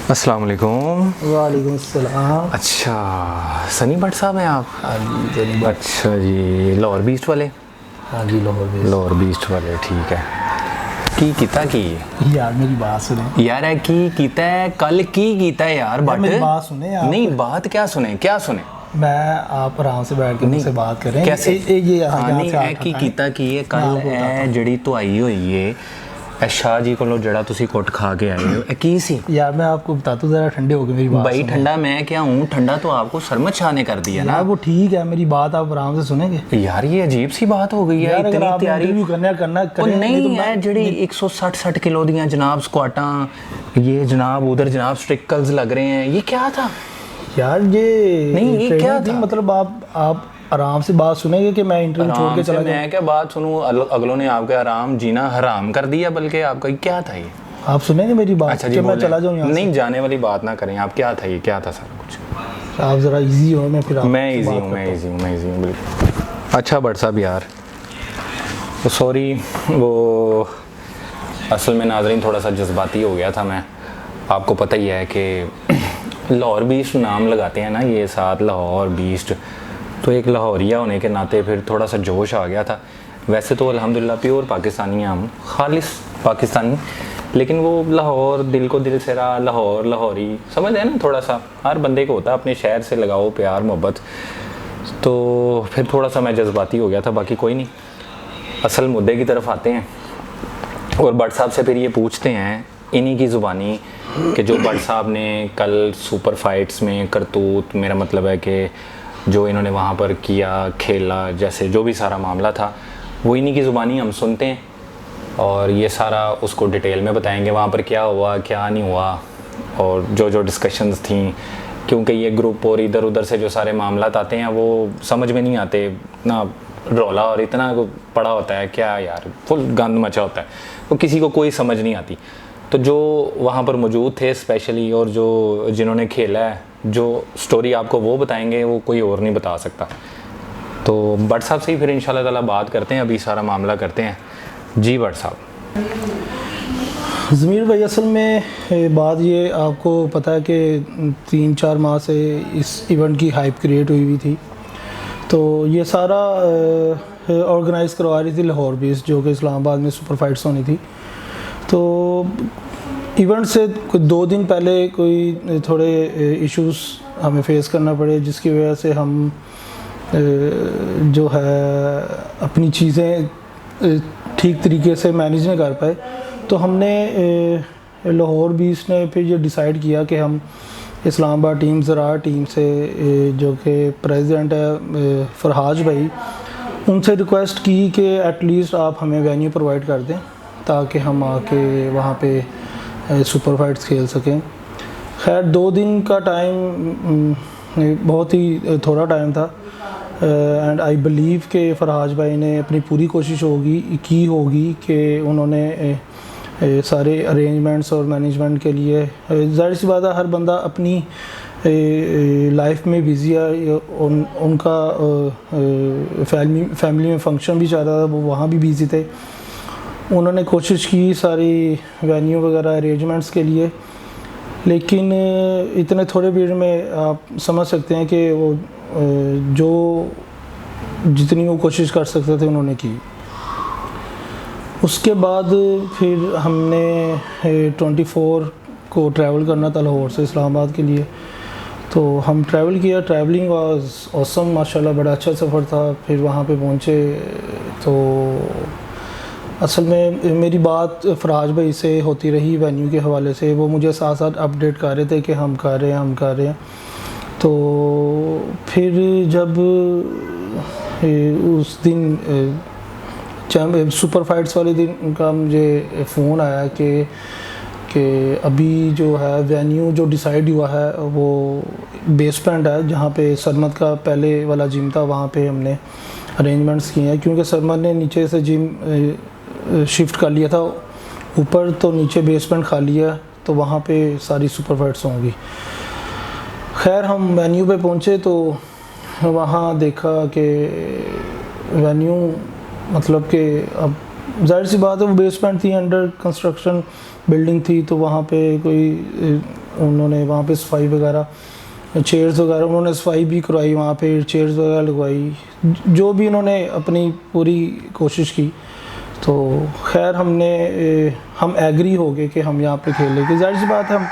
अस्सलाम वालेकुम। वालेकुम अस्सलाम। अच्छा, सनी भट्ट साहब हैं आप? हाँ जी सनी भट्ट। अच्छा जी, लाहौर बीस्ट वाले? हाँ जी लाहौर बीस्ट वाले, ठीक है। की कीता की यार मेरी बात सुने यार, है की कीता है, कल की कीता है यार भट्ट। मेरी बात सुने आप। नहीं, बात क्या सुने, क्या सुने? मैं आप आराम से बैठ के मुझसे बात करें कैसे? ये हाँ, नहीं है की कीता की है कल है जड़ी तो आई हुई है शाह जी को जड़ा तुसी कुट खा के आए हो, की सी? यार मैं आपको बताता हूँ जरा ठंडे हो गए मेरी बात भाई ठंडा मैं क्या हूँ, ठंडा तो आपको सरमत शाह ने कर दिया ना। वो ठीक है, मेरी बात आप आराम से सुनेंगे। यार ये अजीब सी बात हो गई है, इतनी तैयारी करना नहीं है जड़ी 160 किलो दियां जनाब स्क्वाटा, ये जनाब उधर जनाब स्ट्रिकल्स लग रहे हैं, ये क्या था यार? ये नहीं, ये क्या था? मतलब आप आराम से बात सुनेंगे कि मैं इंटरव्यू छोड़ के चला मैं क्या बात सुनूं, अगलों ने आपके आराम जीना हराम कर दिया, बल्कि आपका क्या था ये? आप सुनेंगे मेरी बात? अच्छा जी, मैं चला जाऊं यहाँ नहीं, जाने वाली बात ना करें आप, क्या था ये, क्या था सारा कुछ? आप जरा इजी हो, मैं फिर मैं इजी हूँ बिल्कुल। अच्छा भट्ट साहब यार, तो सॉरी, वो असल में नाजरीन थोड़ा सा जज्बाती हो गया था मैं। आपको पता ही है कि लाहौर बीस्ट नाम लगाते हैं ना ये साथ, लाहौर बीस्ट, तो एक लाहौरिया होने के नाते फिर थोड़ा सा जोश आ गया था। वैसे तो अल्हम्दुलिल्लाह प्योर पाकिस्तानी हैं हम, खालिस पाकिस्तानी, लेकिन वो लाहौर दिल को दिल से रहा, लाहौर लाहौरी समझ है ना, थोड़ा सा हर बंदे को होता है अपने शहर से लगाओ प्यार मोहब्बत, तो फिर थोड़ा सा मैं जज्बाती हो गया था। बाकी कोई नहीं, असल मुद्दे की तरफ आते हैं और भट्ट साहब से फिर ये पूछते हैं इन्हीं की ज़ुबानी कि जो भट्ट साहब ने कल सुपर फाइट्स में करतूत, मेरा मतलब है कि जो इन्होंने वहाँ पर किया, खेला, जैसे जो भी सारा मामला था वो इन्हीं की ज़ुबानी हम सुनते हैं और ये सारा उसको डिटेल में बताएंगे वहाँ पर क्या हुआ क्या नहीं हुआ और जो जो डिस्कशंस थी, क्योंकि ये ग्रुप और इधर उधर से जो सारे मामला आते हैं वो समझ में नहीं आते, इतना रौला और इतना पड़ा होता है, क्या यार फुल गंद मचा होता है, तो किसी को कोई समझ नहीं आती। तो जो वहाँ पर मौजूद थे स्पेशली और जो जिन्होंने खेला है, जो स्टोरी आपको वो बताएंगे, वो कोई और नहीं बता सकता। तो भट्ट साहब से ही फिर इंशाल्लाह ताला बात करते हैं, अभी सारा मामला करते हैं। जी भट्ट साहब। ज़मीर भाई, असल में बात ये आपको पता है कि 3-4 माह से इस इवेंट की हाइप क्रिएट हुई थी, तो ये सारा ऑर्गेनाइज़ करवा रही थी लाहौर बीस्ट, जो कि इस्लामाबाद में सुपर फाइट्स होनी थी। तो इवेंट से कोई 2 दिन पहले कोई थोड़े इश्यूज़ हमें फेस करना पड़े, जिसकी वजह से हम जो है अपनी चीज़ें ठीक तरीके से मैनेज नहीं कर पाए। तो हमने लाहौर बीस्ट ने फिर ये डिसाइड किया कि हम इस्लामाबाद टीम, ज़रा टीम से जो कि प्रेसिडेंट है फरहाज भाई, उनसे रिक्वेस्ट की कि एटलीस्ट आप हमें वेन्यू प्रोवाइड कर दें ताकि हम आके वहाँ पे सुपर फाइट्स खेल सकें। खैर 2 दिन का टाइम बहुत ही थोड़ा टाइम था एंड आई बिलीव कि फरहाज भाई ने अपनी पूरी कोशिश की होगी कि उन्होंने सारे अरेंजमेंट्स और मैनेजमेंट के लिए, ज़ाहिर सी बात है हर बंदा अपनी लाइफ में बिज़ी है, उनका फैमिली में फंक्शन भी चल रहा था, वो वहाँ भी बिज़ी थे। उन्होंने कोशिश की सारी वेन्यू वगैरह अरेंजमेंट्स के लिए, लेकिन इतने थोड़े पीरियड में आप समझ सकते हैं कि वो जो जितनी वो कोशिश कर सकते थे उन्होंने की। उसके बाद फिर हमने 24 को ट्रैवल करना था लाहौर से इस्लामाबाद के लिए, तो हम ट्रैवल किया। ट्रैवलिंग वाज ऑसम, माशाल्लाह बड़ा अच्छा सफ़र था। फिर वहाँ पे पहुँचे तो असल में मेरी बात फराज भाई से होती रही वेन्यू के हवाले से, वो मुझे साथ साथ अपडेट कर रहे थे कि हम कर रहे हैं। तो फिर जब उस दिन सुपर फाइट्स वाले दिन उनका मुझे फ़ोन आया कि अभी जो है वेन्यू जो डिसाइड हुआ है वो बेसमेंट है, जहाँ पे सरमद का पहले वाला जिम था, वहाँ पे हमने अरेंजमेंट्स किए हैं, क्योंकि सरमद ने नीचे से जिम शिफ्ट कर लिया था ऊपर, तो नीचे बेसमेंट खाली है, तो वहाँ पे सारी सुपर फाइट्स होंगी। खैर हम वेन्यू पे पहुँचे तो वहाँ देखा कि वेन्यू मतलब कि अब जाहिर सी बात है वो बेसमेंट थी, अंडर कंस्ट्रक्शन बिल्डिंग थी, तो वहाँ पे कोई उन्होंने वहाँ पे सफाई वगैरह, चेयर्स वगैरह उन्होंने सफाई भी करवाई, वहाँ पे चेयर्स वगैरह लगवाई, जो भी उन्होंने अपनी पूरी कोशिश की। तो खैर हम एग्री हो गए कि हम यहाँ पे खेल लेंगे। जाहिर सी बात है, हम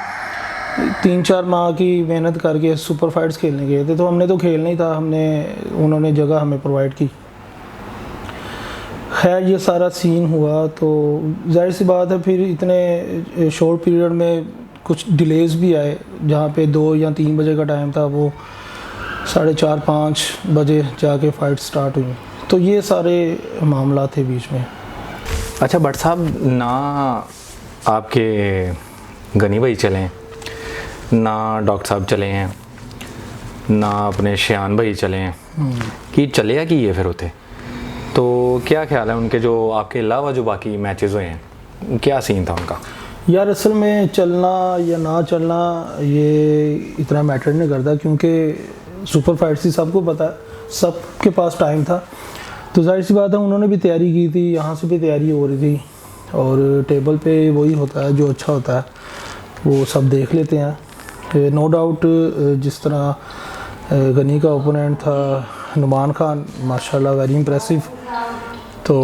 3-4 माह की मेहनत करके सुपर फाइट्स खेलने गए थे, तो हमने तो खेलना ही था, उन्होंने जगह हमें प्रोवाइड की। खैर ये सारा सीन हुआ, तो जाहिर सी बात है फिर इतने शॉर्ट पीरियड में कुछ डिलेज़ भी आए, जहाँ पे 2 या 3 बजे का टाइम था, वो 4:30-5 बजे जाके फ़ाइट स्टार्ट हुई। तो ये सारे मामला थे बीच में। अच्छा भट्ट साहब, ना आपके गनी भाई चले, ना डॉक्टर साहब चले हैं, ना अपने शियान भाई चले हैं, कि चले या कि ये फिर होते, तो क्या ख्याल है उनके, जो आपके अलावा जो बाकी मैचेस हुए हैं, क्या सीन था उनका? यार असल में चलना या ना चलना ये इतना मैटर नहीं करता, क्योंकि सुपर फाइट्स ही सबको पता है, सबके पास टाइम था। तो जाहिर सी बात है उन्होंने भी तैयारी की थी, यहाँ से भी तैयारी हो रही थी, और टेबल पे वही होता है जो अच्छा होता है वो सब देख लेते हैं। नो डाउट जिस तरह गनी का ओपोनेंट था नुमान खान, माशाल्लाह वेरी इम्प्रेसिव। तो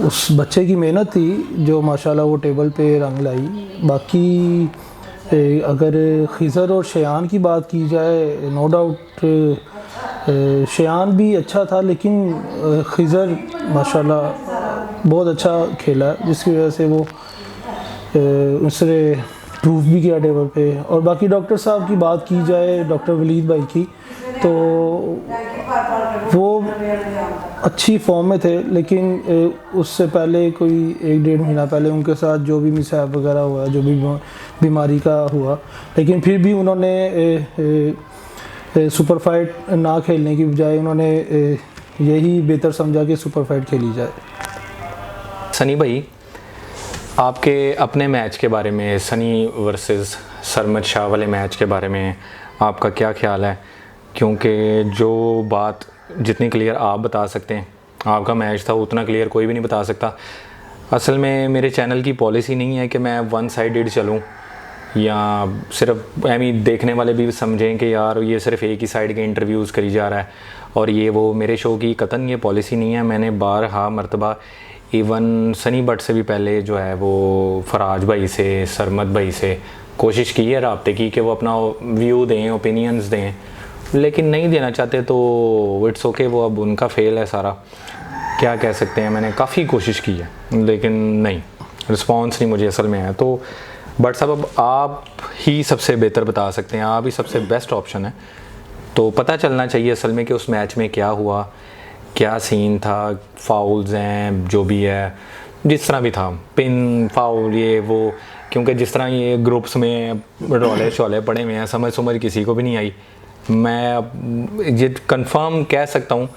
उस बच्चे की मेहनत थी जो माशाल्लाह वो टेबल पे रंग लाई। बाकी अगर खिज़र और शयान की बात की जाए, नो डाउट शयान भी अच्छा था, लेकिन खिज़र माशाल्लाह बहुत अच्छा खेला, जिसकी वजह से वो उसने प्रूफ भी किया टेबल पे। और बाकी डॉक्टर साहब की बात की जाए, डॉक्टर वलीद भाई की, तो वो अच्छी फॉर्म में थे, लेकिन उससे पहले कोई 1-1.5 महीना पहले उनके साथ जो भी मिसहैप वगैरह हुआ, जो भी बीमारी का हुआ, लेकिन फिर भी उन्होंने सुपर फाइट ना खेलने की बजाय उन्होंने यही बेहतर समझा कि सुपर फाइट खेली जाए। सनी भाई, आपके अपने मैच के बारे में, सनी वर्सेस सरमद शाह वाले मैच के बारे में आपका क्या ख्याल है? क्योंकि जो बात जितनी क्लियर आप बता सकते हैं, आपका मैच था, उतना क्लियर कोई भी नहीं बता सकता। असल में मेरे चैनल की पॉलिसी नहीं है कि मैं वन साइडेड चलूं, या सिर्फ देखने वाले भी समझें कि यार ये सिर्फ एक ही साइड के इंटरव्यूज़ करी जा रहा है और ये वो। मेरे शो की कतन ये पॉलिसी नहीं है। मैंने बारहा मरतबा, इवन सनी भट्ट से भी पहले जो है वो फराज भाई से, सरमद भाई से कोशिश की है रब्ते की कि वो अपना व्यू दें, ओपिनियंस दें, लेकिन नहीं देना चाहते। तो इट्स ओके, वो अब उनका फेल है सारा, क्या कह सकते हैं। मैंने काफ़ी कोशिश की है, लेकिन नहीं, रिस्पॉन्स नहीं मुझे असल में है। तो बट साहब, अब आप ही सबसे बेहतर बता सकते हैं, आप ही सबसे बेस्ट ऑप्शन है। तो पता चलना चाहिए असल में कि उस मैच में क्या हुआ, क्या सीन था, फाउल्स हैं, जो भी है, जिस तरह भी था, पिन फाउल ये वो, क्योंकि जिस तरह ये ग्रुप्स में रौले शौले पड़े हुए हैं, समझ किसी को भी नहीं आई। मैं ये कंफर्म कह सकता हूँ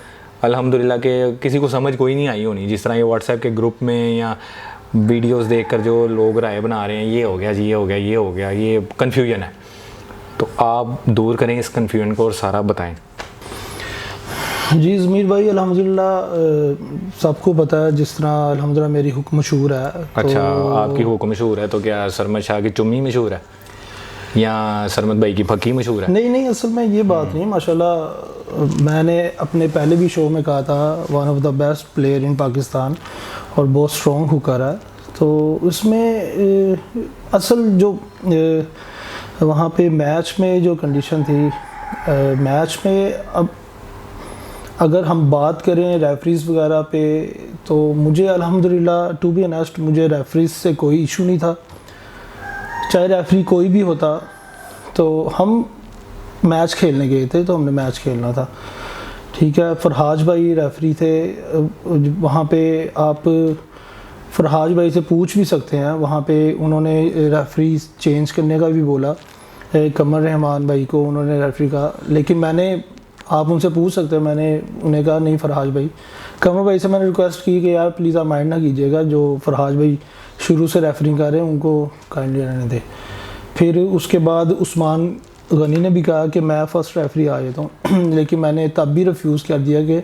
अल्हम्दुलिल्लाह कि किसी को समझ कोई नहीं आई होनी। जिस तरह ये व्हाट्सएप के ग्रुप में या वीडियोस देखकर जो लोग राय बना रहे हैं, ये हो गया जी, ये हो गया, ये हो गया, ये कन्फ्यूजन है। तो आप दूर करें इस कन्फ्यूजन को और सारा बताएं। जी ज़मीर भाई, अल्हम्दुलिल्लाह सबको पता है जिस तरह अल्हम्दुलिल्लाह मेरी हुक्म मशहूर है। अच्छा, आपकी हुक्म मशहूर है, तो क्या सरमद शाह की चुम्मी मशहूर है या सरमद भाई की फकी मशहूर है? नहीं, असल में ये बात नहीं। माशाल्लाह मैंने अपने पहले भी शो में कहा था, one of the best player in Pakistan और बहुत स्ट्रॉन्ग हुकर है। तो उसमें असल जो वहाँ पे मैच में जो कंडीशन थी, मैच में अब अगर हम बात करें रेफरीज वगैरह पे, तो मुझे अल्हम्दुलिल्लाह टू बी ऑनेस्ट मुझे रेफरीज से कोई इशू नहीं था। चाहे रेफरी कोई भी होता, तो हम मैच खेलने गए थे, तो हमने मैच खेलना था, ठीक है। फरहाज भाई रेफरी थे वहाँ पे, आप फरहाज भाई से पूछ भी सकते हैं। वहाँ पे उन्होंने रेफरी चेंज करने का भी बोला, कमर रहमान भाई को उन्होंने रेफरी का, लेकिन मैंने, आप उनसे पूछ सकते हैं, मैंने उन्हें कहा नहीं फरहाज भाई, कमर भाई से मैंने रिक्वेस्ट की कि यार प्लीज़ आप माइंड ना कीजिएगा, जो फरहाज भाई शुरू से रेफरिंग कर रहे हैं उनको काइंडली रहने दें। फिर उसके बाद उस्मान गनी ने भी कहा कि मैं फ़र्स्ट रेफरी आ जाता हूँ, लेकिन मैंने तब भी रिफ्यूज़ कर दिया कि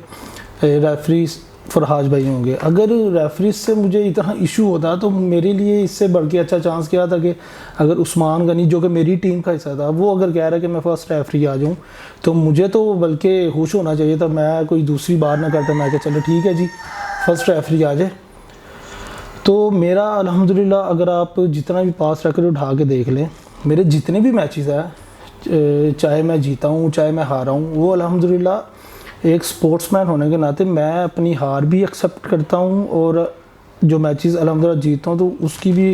रेफरी फरहाज भाई होंगे। अगर रेफरी से मुझे इतना इशू होता तो मेरे लिए इससे बढ़ के अच्छा चांस क्या था कि अगर उस्मान गनी जो कि मेरी टीम का हिस्सा था वो अगर कह रहा है कि मैं फ़र्स्ट रेफरी आ जाऊँ तो मुझे तो बल्कि खुश होना चाहिए था। मैं कोई दूसरी बार ना करता, मैं चलो ठीक है जी फर्स्ट रेफरी आ जाए। तो मेरा अल्हम्दुलिल्लाह अगर आप जितना भी पास रिकॉर्ड उठा के देख लें, मेरे जितने भी मैचेस हैं चाहे मैं जीता हूँ चाहे मैं हारा हूँ, वो अल्हम्दुलिल्लाह एक स्पोर्ट्समैन होने के नाते मैं अपनी हार भी एक्सेप्ट करता हूँ और जो मैचेस अल्हम्दुलिल्लाह जीतता हूँ तो उसकी भी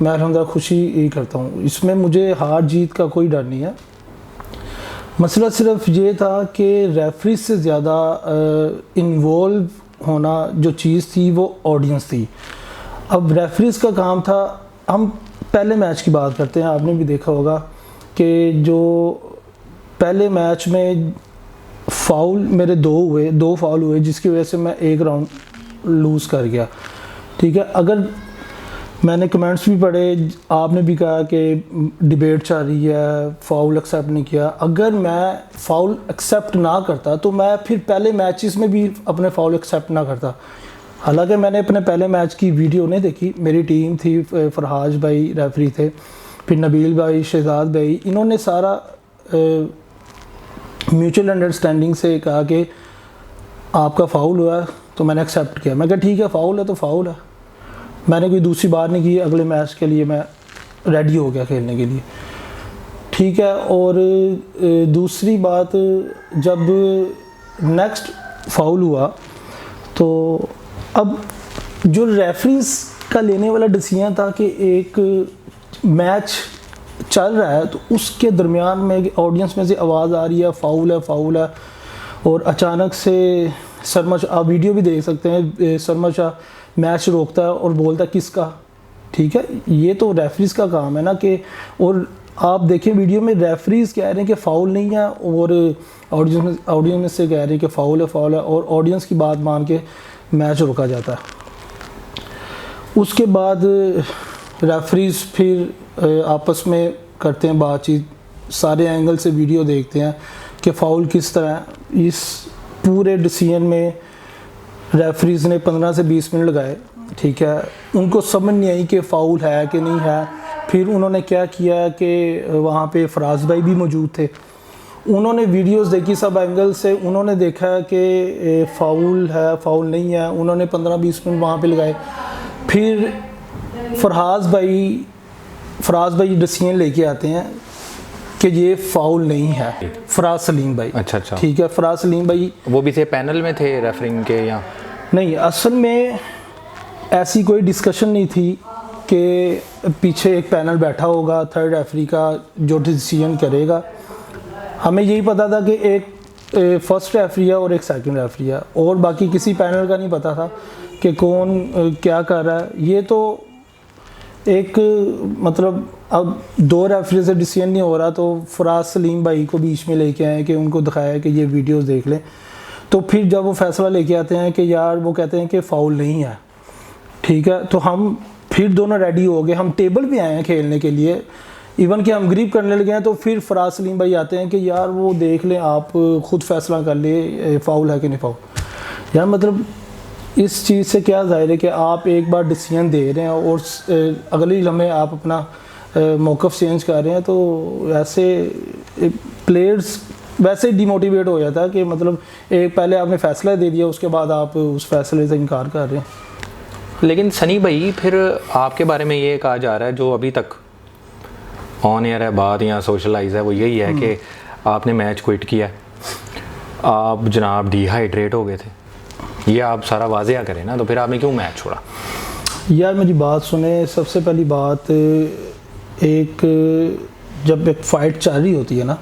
मैं अल्हम्दुलिल्लाह खुशी ही करता हूँ। इसमें मुझे हार जीत का कोई डर नहीं है। मसला सिर्फ ये था कि रेफरी से ज़्यादा इन्वॉल्व होना जो चीज़ थी वो ऑडियंस थी। अब रेफरीज का काम था, हम पहले मैच की बात करते हैं, आपने भी देखा होगा कि जो पहले मैच में फाउल मेरे दो फाउल हुए जिसकी वजह से मैं एक राउंड लूज़ कर गया। ठीक है, अगर मैंने कमेंट्स भी पढ़े, आपने भी कहा कि डिबेट चल रही है, फाउल एक्सेप्ट नहीं किया। अगर मैं फाउल एक्सेप्ट ना करता तो मैं फिर पहले मैचेस में भी अपने फाउल एक्सेप्ट ना करता। हालांकि मैंने अपने पहले मैच की वीडियो नहीं देखी, मेरी टीम थी, फरहाज भाई रेफरी थे, फिर नबील भाई, शहजाद भाई, इन्होंने सारा म्यूचुअल अंडरस्टैंडिंग से कहा कि आपका फ़ाउल हुआ है, तो मैंने एक्सेप्ट किया। मैं कहा ठीक है फ़ाउल है तो फ़ाउल है, मैंने कोई दूसरी बात नहीं की। अगले मैच के लिए मैं रेडी हो गया खेलने के लिए। ठीक है, और दूसरी बात, जब नेक्स्ट फ़ाउल हुआ तो अब जो रेफरीज का लेने वाला डिसीजन था कि एक मैच चल रहा है तो उसके दरमियान में ऑडियंस में से आवाज़ आ रही है फ़ाउल है फ़ाउल है, और अचानक से शर्मा शाह, आप वीडियो भी देख सकते हैं, शर्मा शाह मैच रोकता है और बोलता है किसका। ठीक है, ये तो रेफरीज का काम है ना कि, और आप देखें वीडियो में रेफरीज कह रहे हैं कि फ़ाउल नहीं है और ऑडियंस में से कह रहे हैं कि फ़ाउल है, और ऑडियंस की बात मान के मैच रोका जाता है। उसके बाद रेफरीज फिर आपस में करते हैं बातचीत, सारे एंगल से वीडियो देखते हैं कि फ़ाउल किस तरह। इस पूरे डिसीजन में रेफरीज ने 15 से 20 मिनट लगाए। ठीक है, उनको समझ नहीं आई कि फ़ाउल है कि नहीं है। फिर उन्होंने क्या किया कि वहाँ पे फराज भाई भी मौजूद थे, उन्होंने वीडियोस देखी सब एंगल से, उन्होंने देखा कि फ़ाउल है फ़ाउल नहीं है, उन्होंने 15-20 मिनट वहाँ पे लगाए। फिर फराज भाई डिसीजन लेके आते हैं कि ये फ़ाउल नहीं है। फराज सलीम भाई, अच्छा, ठीक है, फराज सलीम भाई वो भी थे, पैनल में थे रेफरिंग के या नहीं? असल में ऐसी कोई डिस्कशन नहीं थी कि पीछे एक पैनल बैठा होगा थर्ड रेफरी का जो डिसीजन करेगा। हमें यही पता था कि एक फर्स्ट रेफरी है और एक सेकंड रेफरी है, और बाकी किसी पैनल का नहीं पता था कि कौन क्या कर रहा है। ये तो एक मतलब अब दो रेफरी से डिसीजन नहीं हो रहा तो फराज सलीम भाई को बीच में लेके आए कि उनको दिखाया कि ये वीडियोस देख लें। तो फिर जब वो फैसला लेके आते हैं कि यार, वो कहते हैं कि फ़ाउल नहीं है। ठीक है, तो हम फिर दोनों रेडी हो गए, हम टेबल पे आए हैं खेलने के लिए, इवन कि हम ग्रीप करने लगे हैं। तो फिर फराज सलीम भाई आते हैं कि यार वो देख लें, आप ख़ुद फैसला कर ले फ़ाउल है कि नहीं फ़ाउल। यार मतलब इस चीज़ से क्या ज़ाहिर है कि आप एक बार डिसीजन दे रहे हैं और अगले लम्हे आप अपना मौक़िफ़ चेंज कर रहे हैं, तो ऐसे प्लेयर्स वैसे ही डिमोटिवेट हो जाता है कि मतलब एक पहले आपने फ़ैसला दे दिया, उसके बाद आप उस फैसले से इनकार कर रहे हैं। लेकिन सनी भाई, फिर आपके बारे में ये कहा जा रहा है, जो अभी तक ऑन एयर है बात या सोशलाइज है, वो यही है कि आपने मैच क्विट किया, आप जनाब डिहाइड्रेट हो गए थे। ये आप सारा वाज़ेह करें ना, तो फिर आपने क्यों मैच छोड़ा? यार मेरी बात सुने, सबसे पहली बात, जब एक फ़ाइट चल रही होती है ना,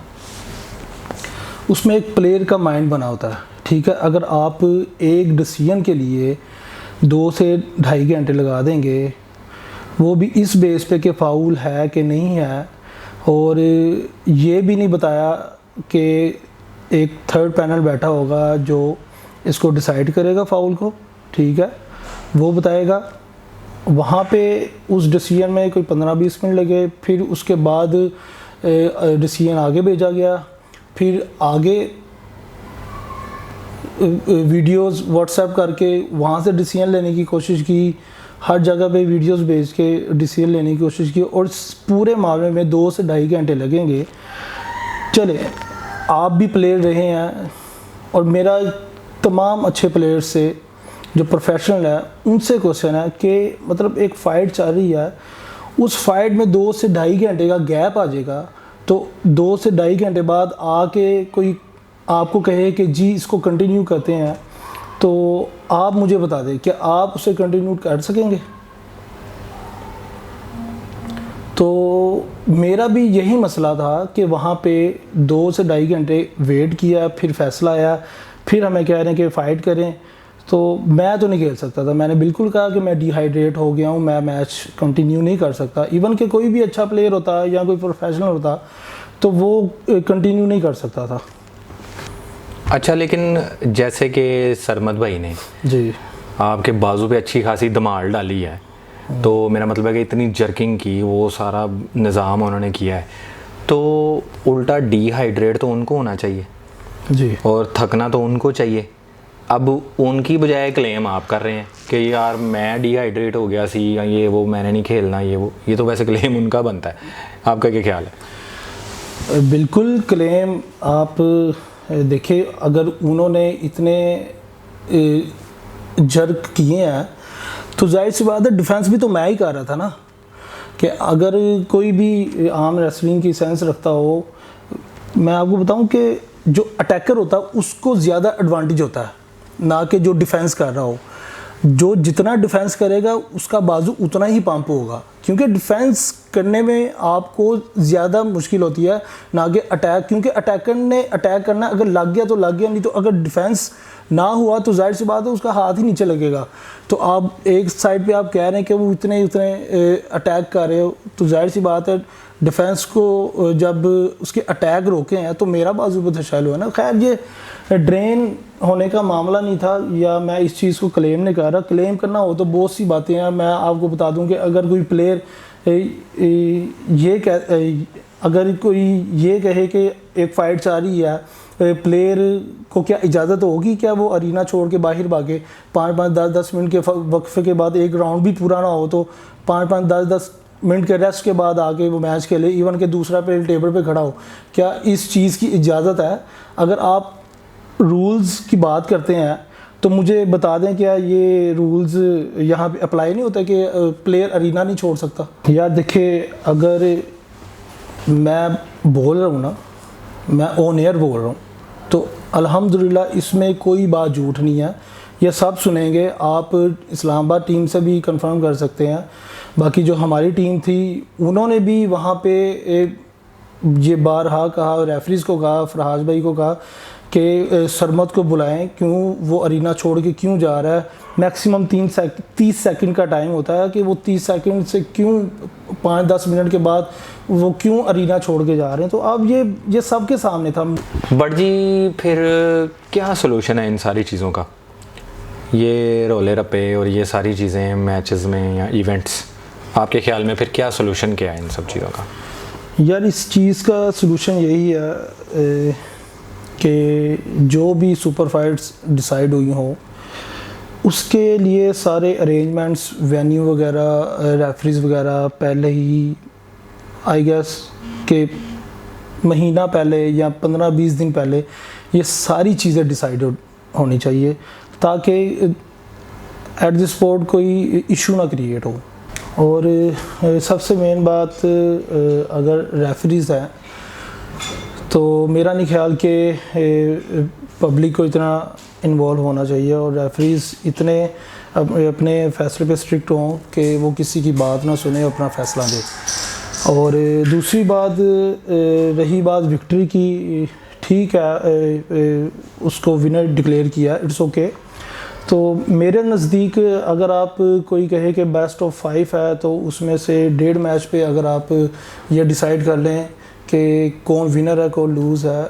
उसमें एक प्लेयर का माइंड बना होता है। ठीक है, अगर आप एक डिसीजन के लिए 2 से ढाई घंटे लगा देंगे, वो भी इस बेस पे कि फ़ाउल है कि नहीं है, और ये भी नहीं बताया कि एक थर्ड पैनल बैठा होगा जो इसको डिसाइड करेगा फ़ाउल को। ठीक है, वो बताएगा। वहाँ पे उस डिसीजन में कोई 15-20 मिनट लगे, फिर उसके बाद डिसीजन आगे भेजा गया, फिर आगे वीडियोस व्हाट्सएप करके वहाँ से डिसीजन लेने की कोशिश की, हर जगह पे वीडियोस भेज के डिसीजन लेने की कोशिश की, और इस पूरे मामले में 2 से ढाई घंटे लगेंगे। चले, आप भी प्लेयर रहे हैं और मेरा तमाम अच्छे प्लेयर्स से जो प्रोफेशनल है उनसे क्वेश्चन है कि मतलब एक फ़ाइट चल रही है, उस फाइट में 2 से ढाई घंटे का गैप आ जाएगा, तो 2 से ढाई घंटे बाद आके कोई आपको कहे कि जी इसको कंटिन्यू करते हैं, तो आप मुझे बता दें कि आप उसे कंटिन्यू कर सकेंगे? तो मेरा भी यही मसला था कि वहाँ पे 2 से ढाई घंटे वेट किया, फिर फैसला आया, फिर हमें कह रहे हैं कि फ़ाइट करें, तो मैं तो नहीं खेल सकता था। मैंने बिल्कुल कहा कि मैं डिहाइड्रेट हो गया हूँ, मैं मैच कंटिन्यू नहीं कर सकता। इवन कि कोई भी अच्छा प्लेयर होता या कोई प्रोफेशनल होता तो वो कंटिन्यू नहीं कर सकता था। अच्छा, लेकिन जैसे कि सरमद भाई ने जी आपके बाजू पे अच्छी खासी धमाल डाली है, तो मेरा मतलब है कि इतनी जर्किंग की, वो सारा निज़ाम उन्होंने किया है, तो उल्टा डिहाइड्रेट तो उनको होना चाहिए जी, और थकना तो उनको चाहिए। अब उनकी बजाय क्लेम आप कर रहे हैं कि यार मैं डिहाइड्रेट हो गया सी, ये वो, मैंने नहीं खेलना, ये वो, ये तो वैसे क्लेम उनका बनता है। आपका क्या ख्याल है? बिल्कुल क्लेम आप देखिए, अगर उन्होंने इतने जर्क किए हैं तो जाहिर सी बात है डिफेंस भी तो मैं ही कर रहा था ना, कि अगर कोई भी आम रेसलिंग की सेंस रखता हो, मैं आपको बताऊं कि जो अटैकर होता है उसको ज़्यादा एडवांटेज होता है, ना कि जो डिफेंस कर रहा हो। जो जितना डिफेंस करेगा उसका बाजू उतना ही पंप होगा, क्योंकि डिफेंस करने में आपको ज़्यादा मुश्किल होती है ना कि अटैक, क्योंकि अटैकर ने अटैक करना, अगर लग गया तो लग गया, नहीं तो अगर डिफेंस ना हुआ तो जाहिर सी बात है उसका हाथ ही नीचे लगेगा। तो आप एक साइड पे आप कह रहे हैं कि वो इतने अटैक कर रहे हो, तो जाहिर सी बात है डिफेंस को जब उसके अटैक रोके हैं तो मेरा बाजू पर धशाल हुआ ना। खैर, ये ड्रेन होने का मामला नहीं था, या मैं इस चीज़ को क्लेम नहीं कर रहा। क्लेम करना हो तो बहुत सी बातें हैं। मैं आपको बता दूं कि अगर कोई प्लेयर अगर कोई ये कहे कि एक फ़ाइट चल रही है, प्लेयर को क्या इजाज़त होगी क्या वो अरीना छोड़ के बाहर भागे? 5-5, 10-10 मिनट के वक्फे के बाद एक राउंड भी पूरा ना हो तो 5-5, 10-10 मिनट के रेस्ट के बाद आके वो मैच खेले, इवन के दूसरा प्लेयर टेबल पे खड़ा हो? क्या इस चीज़ की इजाज़त है? अगर आप रूल्स की बात करते हैं तो मुझे बता दें, क्या ये रूल्स यहाँ पे अप्लाई नहीं होता कि प्लेयर अरीना नहीं छोड़ सकता? यार देखिए, अगर मैं बोल रहा हूँ ना, मैं ऑन एयर बोल रहा हूँ, तो अल्हम्दुलिल्लाह इसमें कोई बात झूठ नहीं है। ये सब सुनेंगे, आप इस्लामाबाद टीम से भी कंफर्म कर सकते हैं। बाकी जो हमारी टीम थी उन्होंने भी वहाँ पे ये बारहा कहा, रेफरीज़ को कहा, फरहाज भाई को कहा कि सरमद को बुलाएं, क्यों वो अरीना छोड़ के क्यों जा रहा है? मैक्सिमम 30 सेकंड का टाइम होता है कि वो 30 सेकंड से क्यों 5-10 मिनट के बाद वो क्यों अरीना छोड़ के जा रहे हैं? तो अब ये सबके सामने था। बट जी, फिर क्या सोल्यूशन है इन सारी चीज़ों का? ये रोले रप्पे और ये सारी चीज़ें मैचेस में या इवेंट्स, आपके ख्याल में फिर क्या सोल्यूशन क्या है इन सब चीज़ों का? यार, इस चीज़ का सोल्यूशन यही है कि जो भी सुपर फाइट्स डिसाइड हुई हों उसके लिए सारे अरेंजमेंट्स, वेन्यू वगैरह, रेफरीज वगैरह पहले ही, आई गेस के महीना पहले या 15-20 दिन पहले ये सारी चीज़ें डिसाइड होनी चाहिए, ताकि एट द स्पॉट कोई इशू ना क्रिएट हो। और सबसे मेन बात, अगर रेफरीज़ हैं तो मेरा नहीं ख्याल कि पब्लिक को इतना इन्वॉल्व होना चाहिए, और रेफरीज़ इतने अपने फैसले पे स्ट्रिक्ट हों कि वो किसी की बात ना सुने, अपना फ़ैसला दे। और दूसरी बात, रही बात विक्ट्री की, ठीक है, उसको विनर डिक्लेयर किया, इट्स ओके। तो मेरे नज़दीक अगर आप कोई कहे कि बेस्ट ऑफ 5 है तो उसमें से 1.5 मैच पे अगर आप ये डिसाइड कर लें कि कौन विनर है कौन लूज़ है,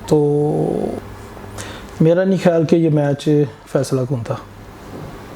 तो मेरा नहीं ख्याल कि ये मैच फैसला कौन था।